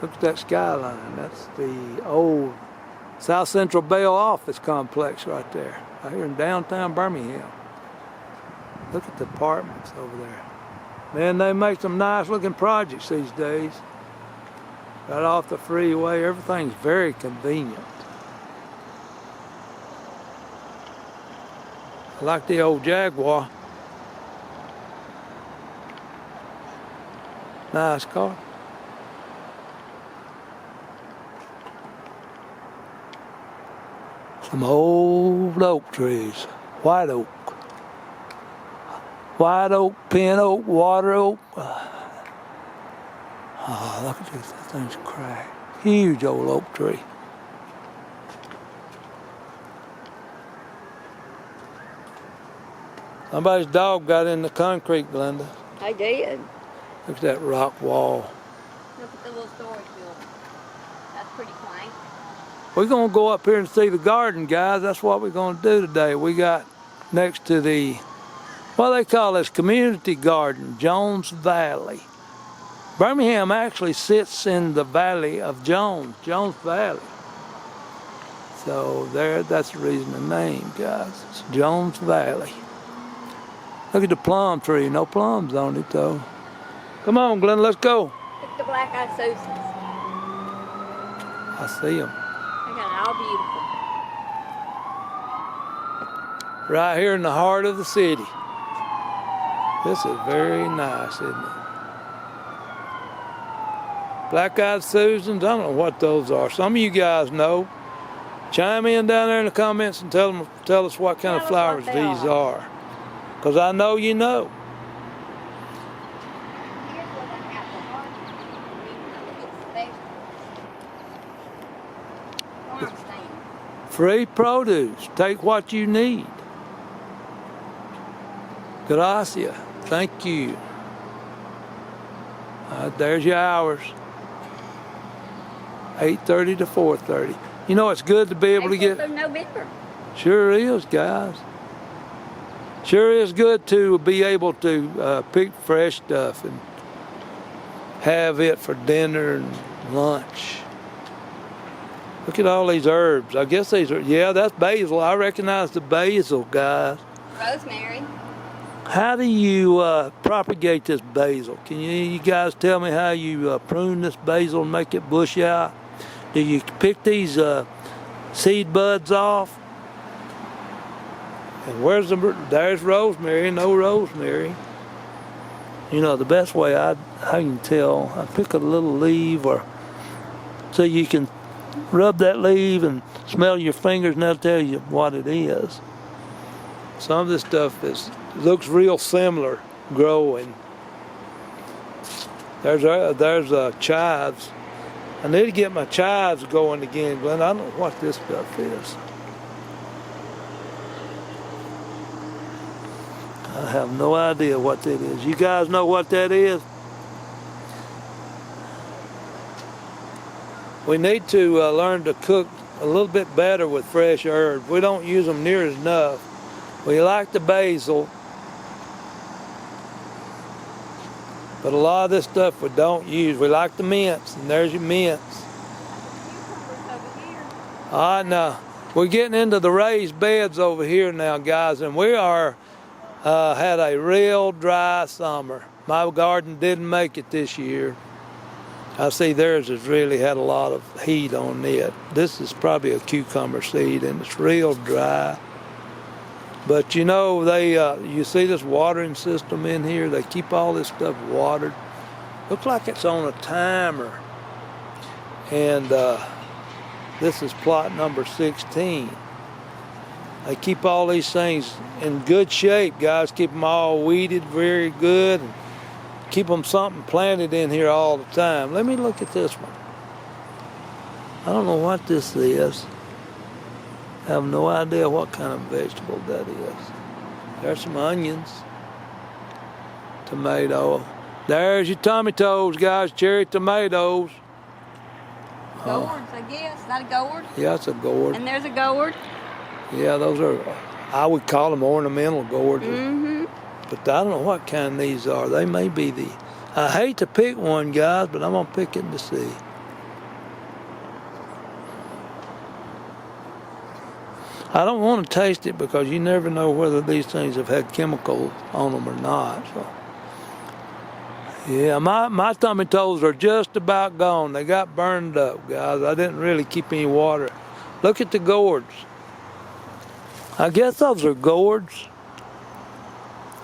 Look at that skyline. That's the old South Central Bell office complex right there, right here in downtown Birmingham. Look at the apartments over there. Man, they make some nice looking projects these days. Right off the freeway, everything's very convenient. I like the old Jaguar. Nice car. Some old oak trees, white oak. White oak, pin oak, water oak. Oh, look at this, that thing's cracked. Huge old oak tree. Somebody's dog got in the concrete, Glenda. I did. Look at that rock wall. Look at the little storage building. That's pretty quaint. We're going to go up here and see the garden, guys. That's what we're going to do today. We got next to the, what they call this, community garden, Jones Valley. Birmingham actually sits in the valley of Jones Valley. So that's the reason the name, guys. It's Jones Valley. Look at the plum tree. No plums on it, though. Come on, Glenn, let's go. Look at the black-eyed Susans. I see them. They got it all beautiful. Right here in the heart of the city. This is very nice, isn't it? Black-eyed Susans, I don't know what those are. Some of you guys know. Chime in down there in the comments and tell us what kind of flowers these are. Because I know you know. Free produce. Take what you need. Gracias. Thank you. There's your hours. 8:30 to 4:30. You know, it's good to be able to get... November. Sure is, guys. Sure is good to be able to pick fresh stuff and have it for dinner and lunch. Look at all these herbs. I guess these are, yeah, that's basil. I recognize the basil, guys. Rosemary. How do you propagate this basil? Can you guys tell me how you prune this basil and make it bush out? Do you pick these seed buds off? And there's rosemary, no rosemary. You know, the best way I can tell, I pick a little leaf or so you can rub that leaf and smell your fingers and that'll tell you what it is. Some of this stuff looks real similar growing. There's chives. I need to get my chives going again, Glenn. I don't know what this stuff is. I have no idea what that is. You guys know what that is? We need to learn to cook a little bit better with fresh herbs. We don't use them near as enough. We like the basil, but a lot of this stuff we don't use. We like the mints, and there's your mints. All right, now, we're getting into the raised beds over here now, guys, and we are had a real dry summer. My garden didn't make it this year. I see theirs has really had a lot of heat on it. This is probably a cucumber seed, and it's real dry. But you know, you see this watering system in here? They keep all this stuff watered. Looks like it's on a timer. And this is plot number 16. They keep all these things in good shape, guys. Keep them all weeded very good. And keep them something planted in here all the time. Let me look at this one. I don't know what this is. I have no idea what kind of vegetable that is. There's some onions, tomato. There's your tomatoes, guys, cherry tomatoes. Gourds, I guess. Is that a gourd? Yeah, it's a gourd. And there's a gourd? Yeah, those are, I would call them ornamental gourds. Mm-hmm. But I don't know what kind these are. They may be I hate to pick one, guys, but I'm going to pick it to see. I don't want to taste it because you never know whether these things have had chemicals on them or not. So, yeah, my tummy toes are just about gone. They got burned up, guys. I didn't really keep any water. Look at the gourds. I guess those are gourds.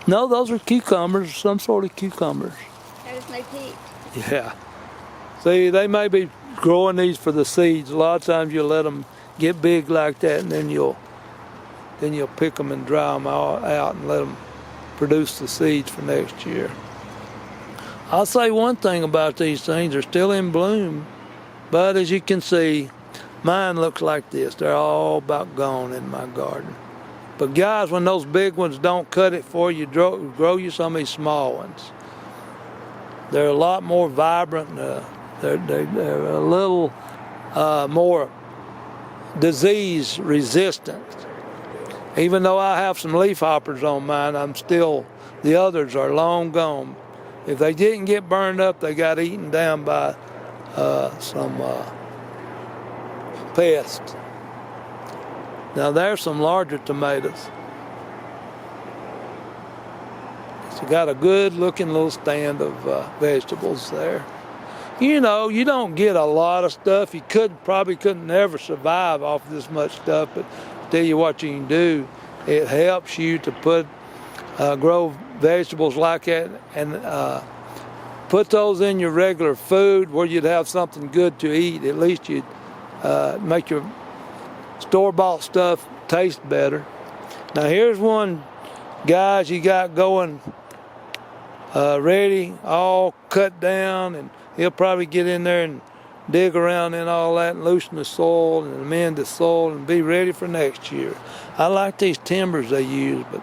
No, those are cucumbers, some sort of cucumbers. There's no peach. Yeah. See, they may be growing these for the seeds. A lot of times you let them get big like that, and then you'll pick them and dry them all out and let them produce the seeds for next year. I'll say one thing about these things: they're still in bloom, but as you can see, mine looks like this. They're all about gone in my garden. But guys, when those big ones don't cut it for you, grow you some of these small ones. They're a lot more vibrant. They're a little more disease resistant. Even though I have some leaf hoppers on mine, the others are long gone. If they didn't get burned up, they got eaten down by some pests. Now there's some larger tomatoes. It's got a good looking little stand of vegetables there. You know, you don't get a lot of stuff. You probably couldn't ever survive off this much stuff, but I'll tell you what you can do. It helps you to grow vegetables like that and put those in your regular food where you'd have something good to eat. At least you'd make your store-bought stuff taste better. Now here's one, guys, you got going ready, all cut down, and he'll probably get in there and dig around in all that and loosen the soil and amend the soil and be ready for next year. I like these timbers they use, but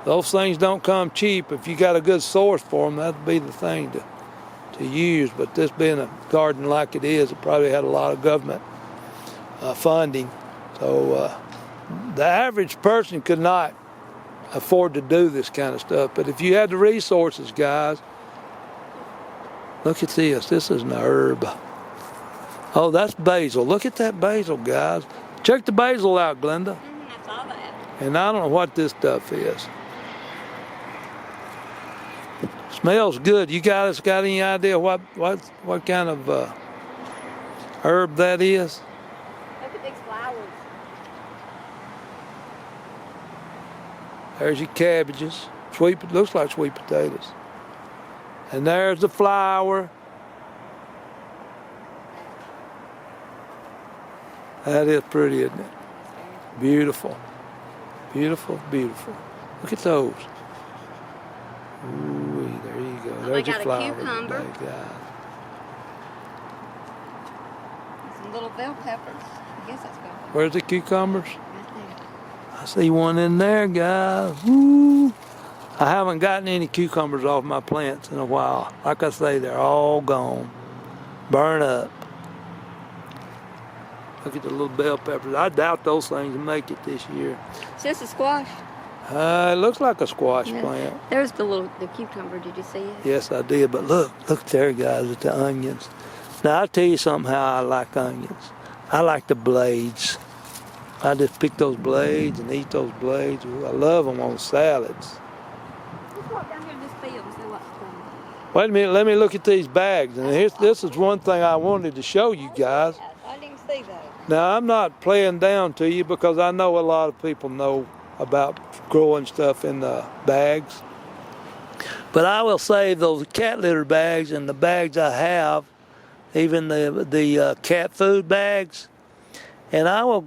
those things don't come cheap. If you got a good source for them, that'd be the thing to use. But this being a garden like it is, it probably had a lot of government funding. So the average person could not afford to do this kind of stuff. But if you had the resources, guys, look at this. This is an herb. Oh, that's basil. Look at that basil, guys. Check the basil out, Glenda. I saw that. And I don't know what this stuff is. Smells good. You guys got any idea what kind of herb that is? Look at these flowers. There's your cabbages. Looks like sweet potatoes. And there's the flower. That is pretty, isn't it? Beautiful. Beautiful, beautiful. Look at those. Ooh, there you go. Oh, There's I your got a flower. cucumber. Today, guys. Some little bell peppers. I guess that's good. Where's the cucumbers? Right there. I see one in there, guys. Woo. I haven't gotten any cucumbers off my plants in a while. Like I say, they're all gone. Burn up. Look at the little bell peppers. I doubt those things will make it this year. It's just a squash. It looks like a squash plant. There's the cucumber. Did you see it? Yes, I did. But look there, guys, at the onions. Now, I'll tell you something how I like onions. I like the blades. I just pick those blades and eat those blades. Ooh, I love them on salads. Let's walk down here in this field and see what's going on. Wait a minute, let me look at these bags. And this is one thing I wanted to show you guys. I didn't see that. Now, I'm not playing down to you because I know a lot of people know about growing stuff in the bags. But I will say those cat litter bags and the bags I have, even the cat food bags, and I will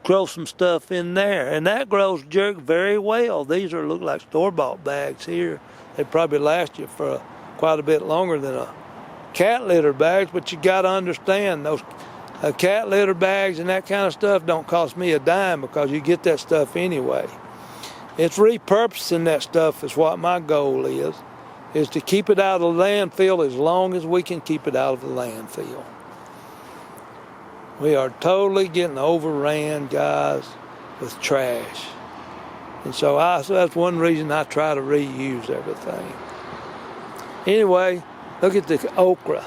grow some stuff in there. And that grows very well. These look like store-bought bags here. They probably last you for quite a bit longer than a cat litter bags, but you got to understand those cat litter bags and that kind of stuff don't cost me a dime because you get that stuff anyway. It's repurposing that stuff is what my goal is to keep it out of the landfill as long as we can keep it out of the landfill. We are totally getting overran, guys, with trash. And so that's one reason I try to reuse everything. Anyway, look at the okra.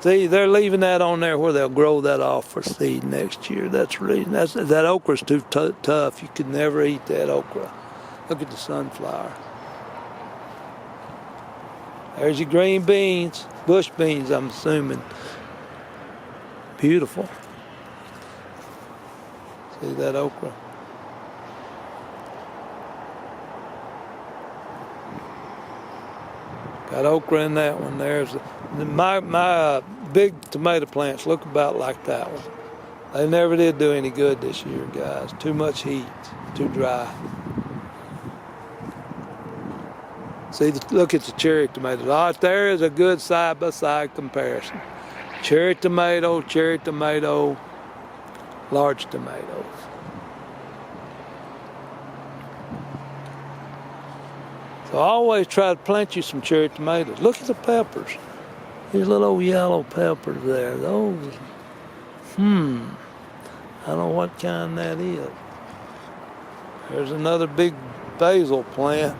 See, they're leaving that on there where they'll grow that off for seed next year. That's the reason. That okra's too tough. You could never eat that okra. Look at the sunflower. There's your green beans, bush beans, I'm assuming. Beautiful. See that okra? Got okra in that one. There's my big tomato plants look about like that one. They never did do any good this year, guys. Too much heat, too dry. See, look at the cherry tomatoes. Right there is a good side-by-side comparison. Cherry tomato, large tomatoes. So I always try to plant you some cherry tomatoes. Look at the peppers. These little yellow peppers there. Those, I don't know what kind that is. There's another big basil plant.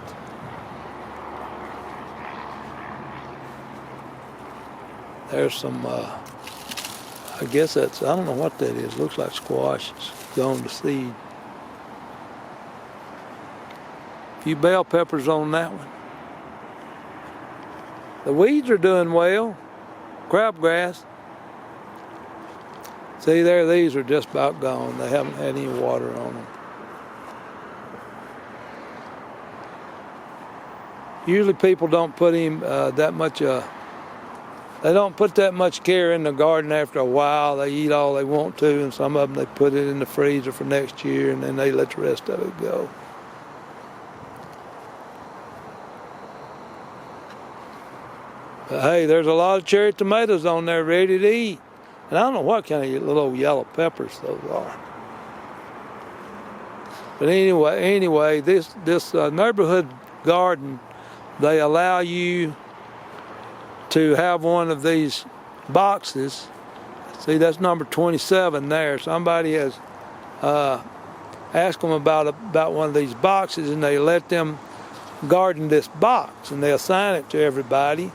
There's some, I guess that's, I don't know what that is. Looks like squashes gone to seed. A few bell peppers on that one. The weeds are doing well. Crabgrass. See there, these are just about gone. They haven't had any water on them. Usually people don't put that much, they don't put that much care in the garden after a while. They eat all they want to, and some of them they put it in the freezer for next year, and then they let the rest of it go. But hey, there's a lot of cherry tomatoes on there ready to eat. And I don't know what kind of little yellow peppers those are. But anyway, this neighborhood garden, they allow you to have one of these boxes. See, that's number 27 there. Somebody has asked them about one of these boxes, and they let them garden this box, and they assign it to everybody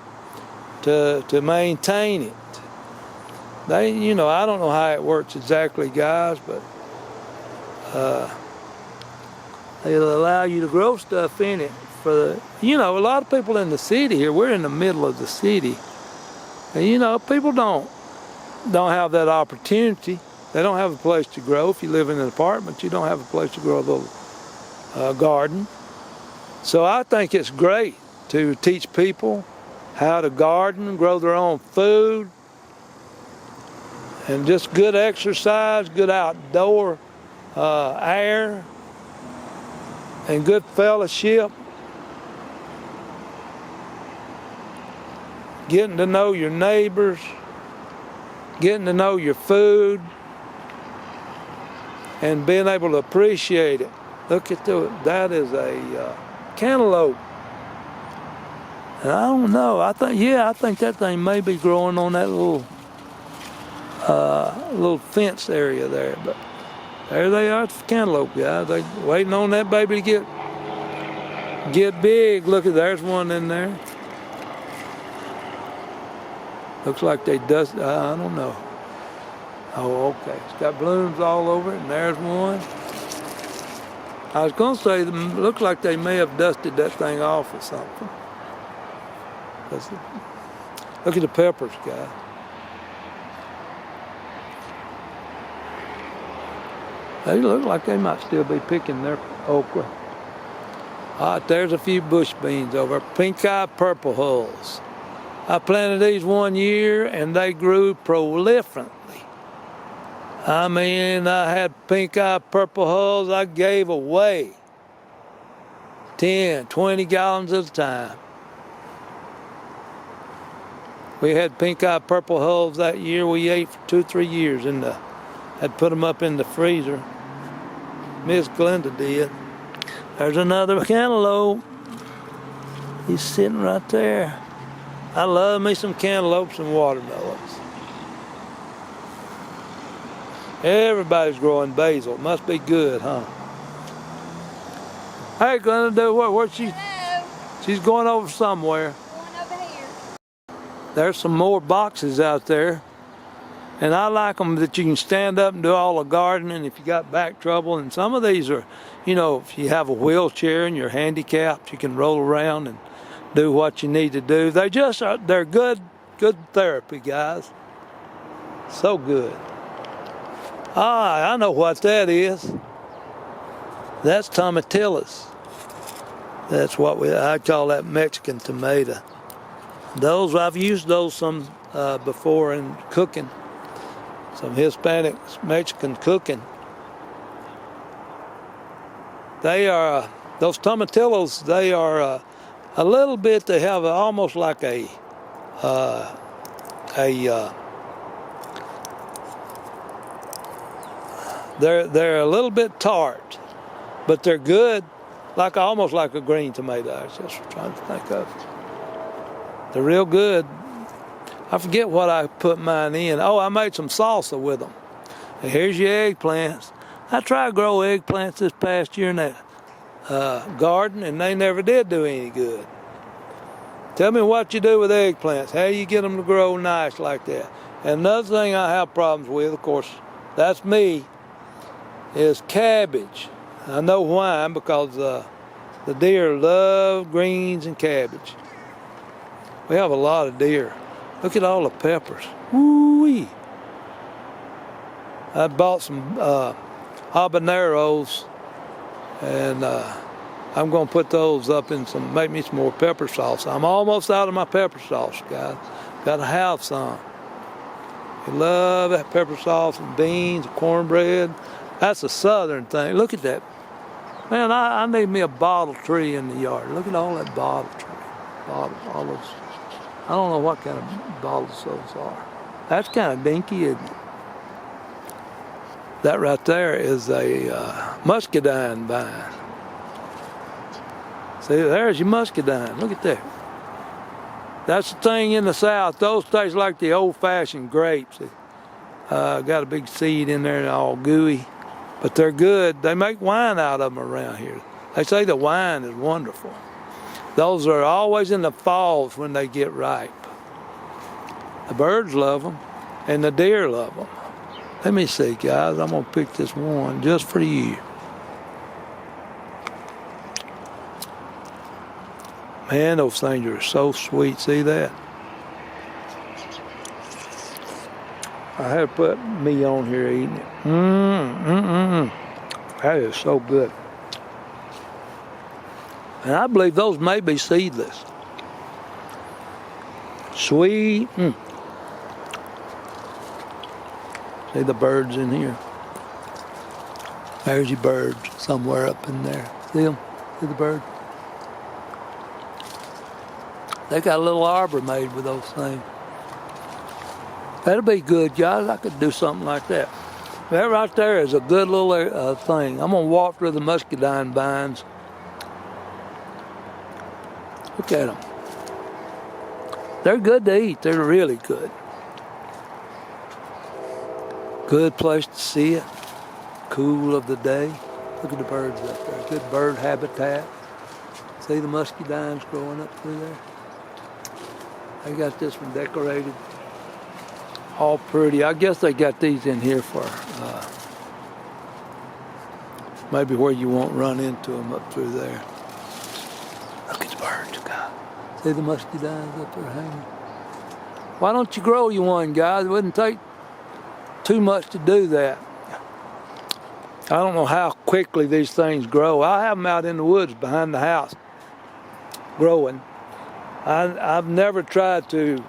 to maintain it. They, I don't know how it works exactly, guys, but they'll allow you to grow stuff in it. A lot of people in the city here, we're in the middle of the city, and people don't have that opportunity. They don't have a place to grow. If you live in an apartment, you don't have a place to grow a little garden. So I think it's great to teach people how to garden, grow their own food, and just good exercise, good outdoor air, and good fellowship. Getting to know your neighbors, getting to know your food, and being able to appreciate it. Look at that is a cantaloupe. And I don't know, I think that thing may be growing on that little fence area there, but there they are, it's cantaloupe, guys. They waiting on that baby to get big. Look, there's one in there. Looks like they dust, I don't know. Oh, okay. It's got blooms all over it, and there's one. I was going to say, looks like they may have dusted that thing off or something. Look at the peppers, guys. They look like they might still be picking their okra. All right, there's a few bush beans over. Pink-eyed purple hulls. I planted these one year, and they grew prolifically. I mean, I had pink-eyed purple hulls I gave away 10, 20 gallons at a time. We had pink-eyed purple hulls that year. We ate for 2 or 3 years had put them up in the freezer. Miss Glenda did. There's another cantaloupe. He's sitting right there. I love me some cantaloupes and watermelons. Everybody's growing basil. Must be good, huh? Hey, Glenda, where's she? Hello. She's going over somewhere. Going over here. There's some more boxes out there. And I like them that you can stand up and do all the gardening if you got back trouble. And some of these are, you know, if you have a wheelchair and you're handicapped, you can roll around and do what you need to do. They just are, they're good therapy, guys. So good. Ah, I know what that is. That's tomatillas. That's what I call that Mexican tomato. Those, I've used those some before in cooking. Some Hispanic Mexican cooking. They are, those tomatillos, they are a little bit, they have almost like they're a little bit tart, but they're good, like almost like a green tomato. I was just trying to think of. They're real good. I forget what I put mine in. Oh, I made some salsa with them. And here's your eggplants. I tried to grow eggplants this past year in that garden, and they never did do any good. Tell me what you do with eggplants. How you get them to grow nice like that. And another thing I have problems with, of course, that's me, is cabbage. I know why, because the deer love greens and cabbage. We have a lot of deer. Look at all the peppers. Woo-wee. I bought some habaneros, and I'm going to put those up in some, make me some more pepper sauce. I'm almost out of my pepper sauce, guys. Got to have some. You love that pepper sauce and beans and cornbread. That's a southern thing. Look at that. Man, I need me a bottle tree in the yard. Look at all that bottle tree. All those. I don't know what kind of bottles those are. That's kind of dinky, isn't it? That right there is a muscadine vine. See, there's your muscadine. Look at that. That's the thing in the South. Those taste like the old-fashioned grapes. Got a big seed in there and all gooey. But they're good. They make wine out of them around here. They say the wine is wonderful. Those are always in the falls when they get ripe. The birds love them, and the deer love them. Let me see, guys. I'm going to pick this one just for you. Man, those things are so sweet. See that? I had to put me on here eating it. That is so good. And I believe those may be seedless. Sweet. See the birds in here. There's your birds somewhere up in there. See them? See the birds? They got a little arbor made with those things. That'll be good, guys. I could do something like that. That right there is a good little thing. I'm going to walk through the muscadine vines. Look at them. They're good to eat. They're really good. Good place to see it. Cool of the day. Look at the birds up there. Good bird habitat. See the muscadines growing up through there? I got this one decorated. All pretty. I guess they got these in here for maybe where you won't run into them up through there. Look at the birds, God. See the muscadines up there hanging? Why don't you grow you one, guys? It wouldn't take too much to do that. I don't know how quickly these things grow. I have them out in the woods behind the house growing. I've never tried to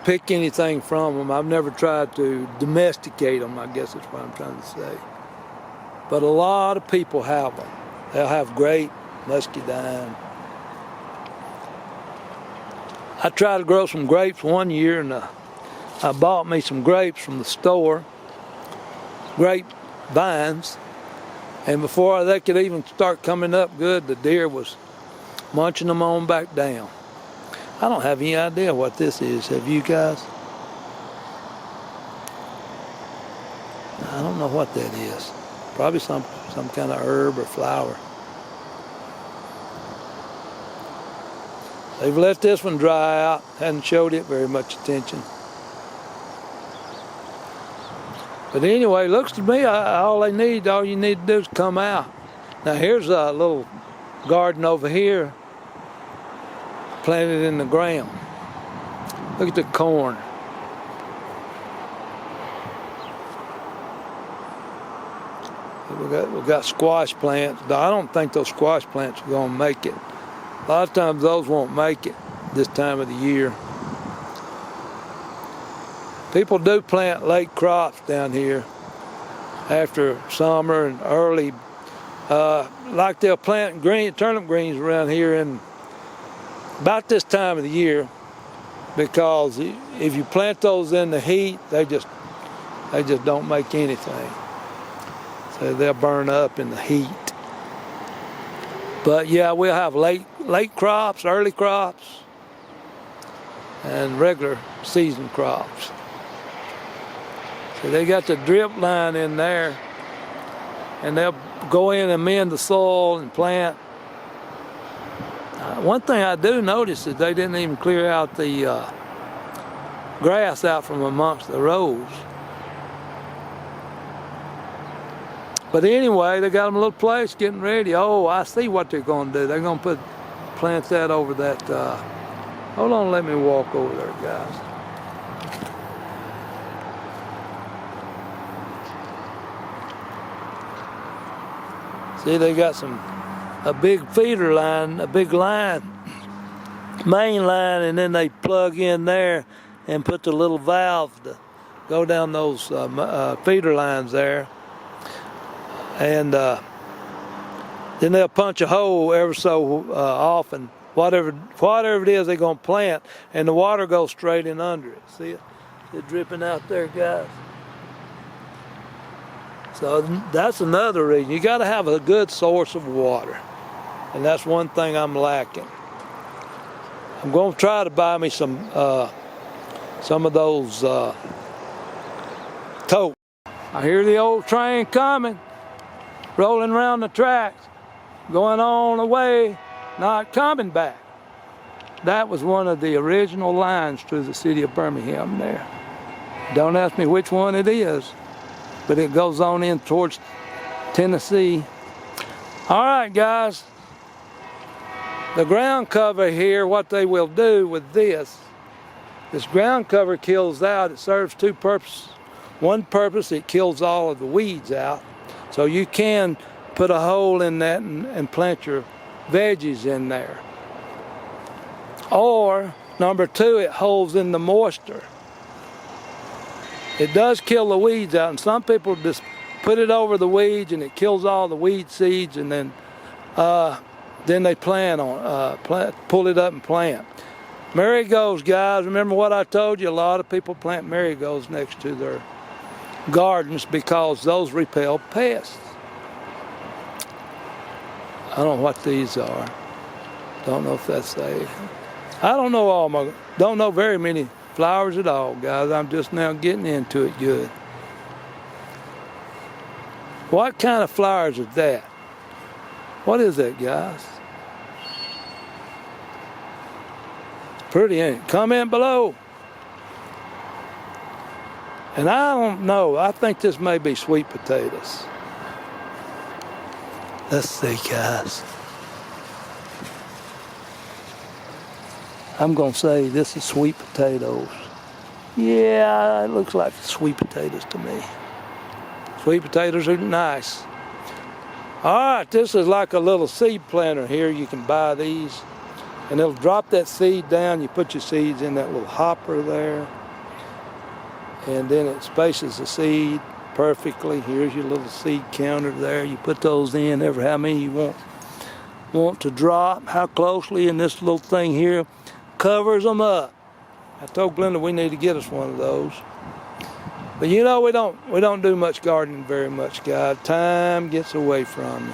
pick anything from them. I've never tried to domesticate them, I guess that's what I'm trying to say. But a lot of people have them. They'll have grape, muscadine. I tried to grow some grapes one year, and I bought me some grapes from the store, grape vines, and before they could even start coming up good, the deer was munching them on back down. I don't have any idea what this is. Have you guys? I don't know what that is. Probably some kind of herb or flower. They've let this one dry out, hadn't showed it very much attention. But anyway, looks to me all you need to do is come out. Now here's a little garden over here, planted in the ground. Look at the corn. We got squash plants. I don't think those squash plants are going to make it. A lot of times those won't make it this time of the year. People do plant late crops down here after summer and early. Like they'll plant turnip greens around here in about this time of the year, because if you plant those in the heat, they just don't make anything. So they'll burn up in the heat. But yeah, we'll have late crops, early crops, and regular season crops. So they got the drip line in there, and they'll go in and mend the soil and plant. One thing I do notice is they didn't even clear out the grass out from amongst the rows. But anyway, they got them a little place getting ready. Oh, I see what they're going to do. They're going to plant that over that. Hold on, let me walk over there, guys. See, they got a big feeder line, a big line, main line, and then they plug in there and put the little valves to go down those feeder lines there. And then they'll punch a hole ever so often, whatever it is they're going to plant, and the water goes straight in under it. See it? It's dripping out there, guys. So that's another reason. You got to have a good source of water, and that's one thing I'm lacking. I'm going to try to buy me some of those totes. I hear the old train coming, rolling around the tracks, going on away, not coming back. That was one of the original lines through the city of Birmingham there. Don't ask me which one it is, but it goes on in towards Tennessee. All right, guys. The ground cover here, what they will do with this ground cover kills out. It serves two purposes. One purpose, it kills all of the weeds out. So you can put a hole in that and plant your veggies in there. Or, number two, it holds in the moisture. It does kill the weeds out, and some people just put it over the weeds and it kills all the weed seeds, and then they pull it up and plant. Marigolds, guys, remember what I told you? A lot of people plant marigolds next to their gardens because those repel pests. I don't know what these are. Don't know if that's I don't know very many flowers at all, guys. I'm just now getting into it good. What kind of flowers is that? What is that, guys? Pretty, ain't it? Comment below. And I don't know. I think this may be sweet potatoes. Let's see, guys. I'm going to say this is sweet potatoes. Yeah, it looks like sweet potatoes to me. Sweet potatoes are nice. All right, this is like a little seed planter here. You can buy these, and it'll drop that seed down. You put your seeds in that little hopper there, and then it spaces the seed perfectly. Here's your little seed counter there. You put those in every how many you want to drop, how closely, and this little thing here covers them up. I told Glenda we need to get us one of those. But you know, we don't do much gardening very much, guys. Time gets away from you.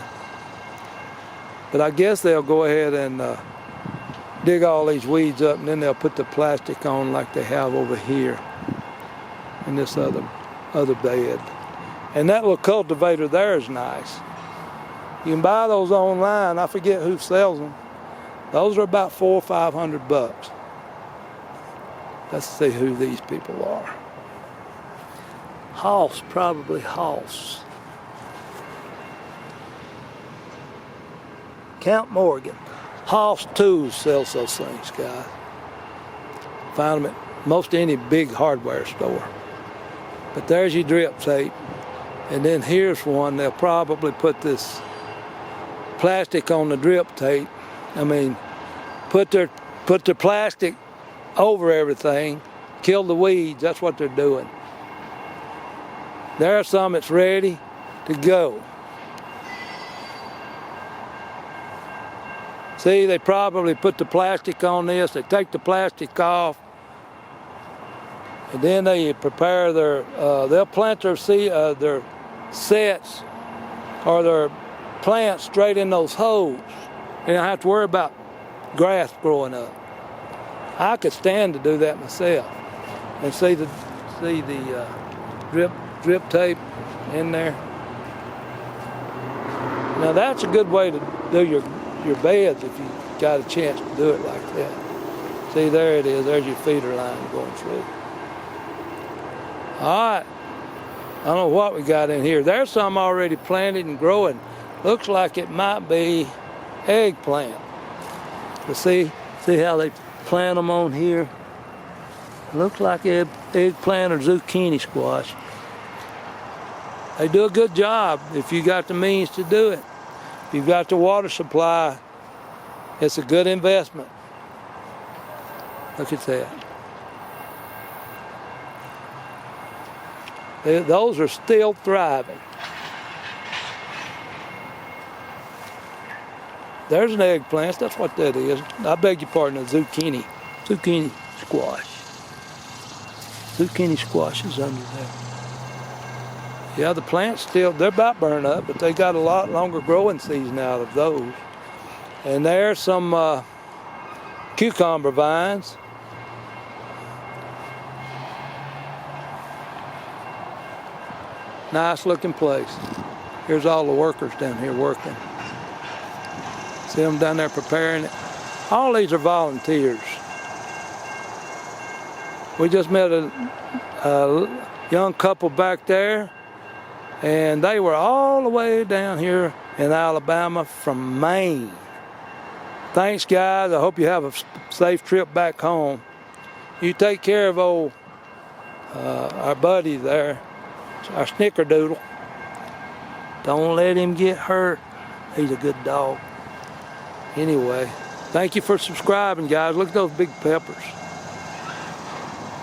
But I guess they'll go ahead and dig all these weeds up, and then they'll put the plastic on like they have over here in this other bed. And that little cultivator there is nice. You can buy those online. I forget who sells them. Those are about $400 or $500. Let's see who these people are. Hoss, probably Hoss. Count Morgan. Hoss Tools sells those things, guys. Find them at most any big hardware store. But there's your drip tape. And then here's one. They'll probably put this plastic on the drip tape. I mean, put their plastic over everything, kill the weeds. That's what they're doing. There's some that's ready to go. See, they probably put the plastic on this. They take the plastic off, and then they prepare their. They'll plant their sets or their plants straight in those holes. They don't have to worry about grass growing up. I could stand to do that myself. And see the drip tape in there. Now that's a good way to do your beds if you got a chance to do it like that. See, there it is. There's your feeder line going through. All right. I don't know what we got in here. There's some already planted and growing. Looks like it might be eggplant. But see how they plant them on here? Looks like eggplant or zucchini squash. They do a good job if you got the means to do it. If you've got the water supply, it's a good investment. Look at that. Those are still thriving. There's an eggplant. That's what that is. I beg your pardon, a zucchini. Zucchini squash. Zucchini squash is under there. Yeah, the plant's still, they're about burned up, but they got a lot longer growing season out of those. And there's some cucumber vines. Nice looking place. Here's all the workers down here working. See them down there preparing it. All these are volunteers. We just met a young couple back there, and they were all the way down here in Alabama from Maine. Thanks, guys. I hope you have a safe trip back home. You take care of our buddy there, our snickerdoodle. Don't let him get hurt. He's a good dog. Anyway, thank you for subscribing, guys. Look at those big peppers.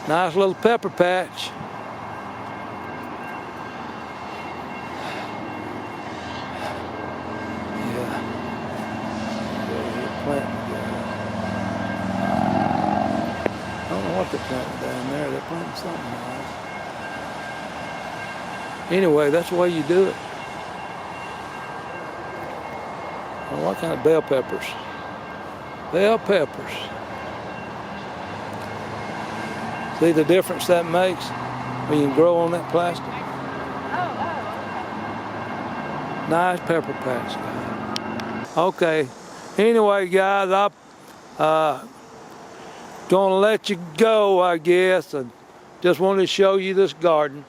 Nice little pepper patch. Yeah. I don't know what they're planting down there. They're planting something nice. Anyway, that's the way you do it. Well, what kind of bell peppers? Bell peppers. See the difference that makes when you can grow on that plastic? Nice pepper patch, guys. Okay. Anyway, guys, I'm gonna let you go, I guess. I just wanted to show you this garden.